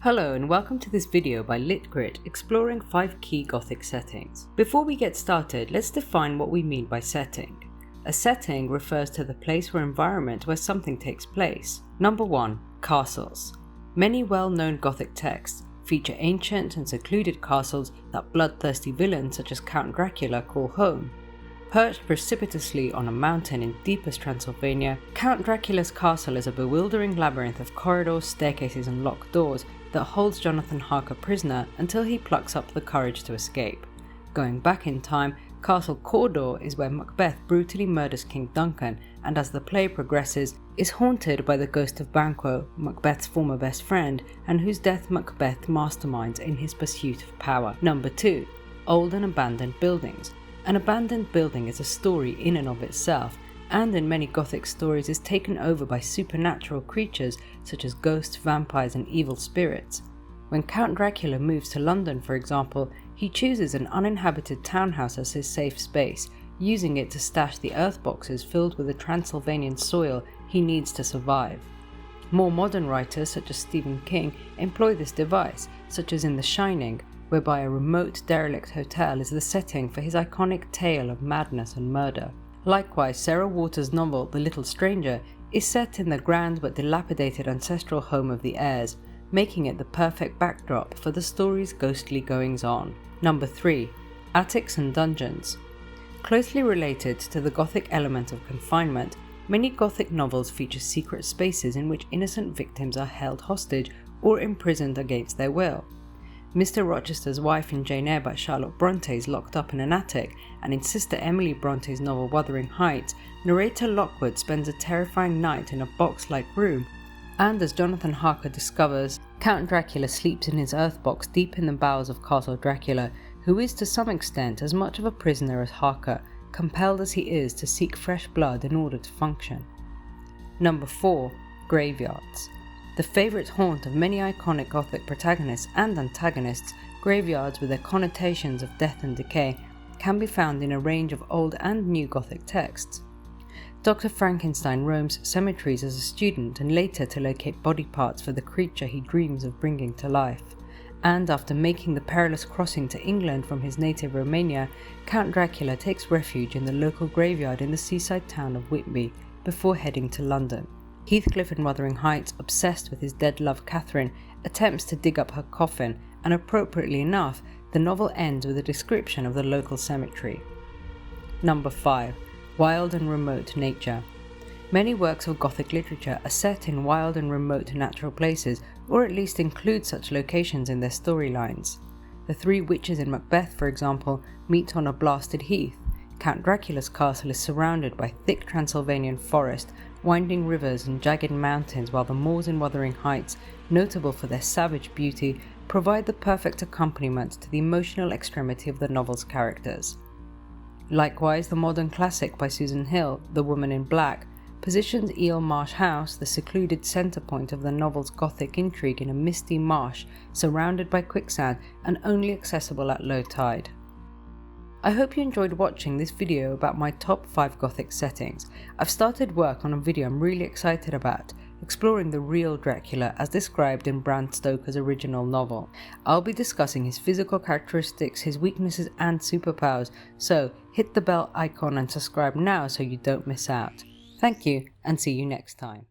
Hello and welcome to this video by LitGrit exploring 5 key Gothic settings. Before we get started, let's define what we mean by setting. A setting refers to the place or environment where something takes place. Number 1. Castles. Many well-known Gothic texts feature ancient and secluded castles that bloodthirsty villains such as Count Dracula call home. Perched precipitously on a mountain in deepest Transylvania, Count Dracula's castle is a bewildering labyrinth of corridors, staircases and locked doors that holds Jonathan Harker prisoner until he plucks up the courage to escape. Going back in time, Castle Cawdor is where Macbeth brutally murders King Duncan, and as the play progresses, is haunted by the ghost of Banquo, Macbeth's former best friend, and whose death Macbeth masterminds in his pursuit of power. Number 2. Old and abandoned buildings. An abandoned building is a story in and of itself, and in many Gothic stories is taken over by supernatural creatures such as ghosts, vampires and evil spirits. When Count Dracula moves to London, for example, he chooses an uninhabited townhouse as his safe space, using it to stash the earth boxes filled with the Transylvanian soil he needs to survive. More modern writers such as Stephen King employ this device, such as in The Shining, whereby a remote, derelict hotel is the setting for his iconic tale of madness and murder. Likewise, Sarah Waters' novel The Little Stranger is set in the grand but dilapidated ancestral home of the heirs, making it the perfect backdrop for the story's ghostly goings-on. Number 3. Attics and dungeons. Closely related to the Gothic element of confinement, many Gothic novels feature secret spaces in which innocent victims are held hostage or imprisoned against their will. Mr. Rochester's Wife in Jane Eyre by Charlotte Bronte is locked up in an attic, and in Sister Emily Bronte's novel Wuthering Heights, narrator Lockwood spends a terrifying night in a box-like room, and as Jonathan Harker discovers, Count Dracula sleeps in his earth box deep in the bowels of Castle Dracula, who is to some extent as much of a prisoner as Harker, compelled as he is to seek fresh blood in order to function. Number 4. Graveyards. The favourite haunt of many iconic Gothic protagonists and antagonists, graveyards with their connotations of death and decay can be found in a range of old and new Gothic texts. Dr. Frankenstein roams cemeteries as a student and later to locate body parts for the creature he dreams of bringing to life. And after making the perilous crossing to England from his native Romania, Count Dracula takes refuge in the local graveyard in the seaside town of Whitby before heading to London. Heathcliff in Wuthering Heights, obsessed with his dead love Catherine, attempts to dig up her coffin, and appropriately enough, the novel ends with a description of the local cemetery. Number 5. Wild and remote nature. Many works of Gothic literature are set in wild and remote natural places, or at least include such locations in their storylines. The 3 witches in Macbeth, for example, meet on a blasted heath. Count Dracula's castle is surrounded by thick Transylvanian forest, winding rivers and jagged mountains, while the moors in Wuthering Heights, notable for their savage beauty, provide the perfect accompaniment to the emotional extremity of the novel's characters. Likewise, the modern classic by Susan Hill, The Woman in Black, positions Eel Marsh House, the secluded centre point of the novel's Gothic intrigue, in a misty marsh surrounded by quicksand and only accessible at low tide. I hope you enjoyed watching this video about my top 5 Gothic settings. I've started work on a video I'm really excited about, exploring the real Dracula as described in Bram Stoker's original novel. I'll be discussing his physical characteristics, his weaknesses and superpowers, so hit the bell icon and subscribe now so you don't miss out. Thank you and see you next time.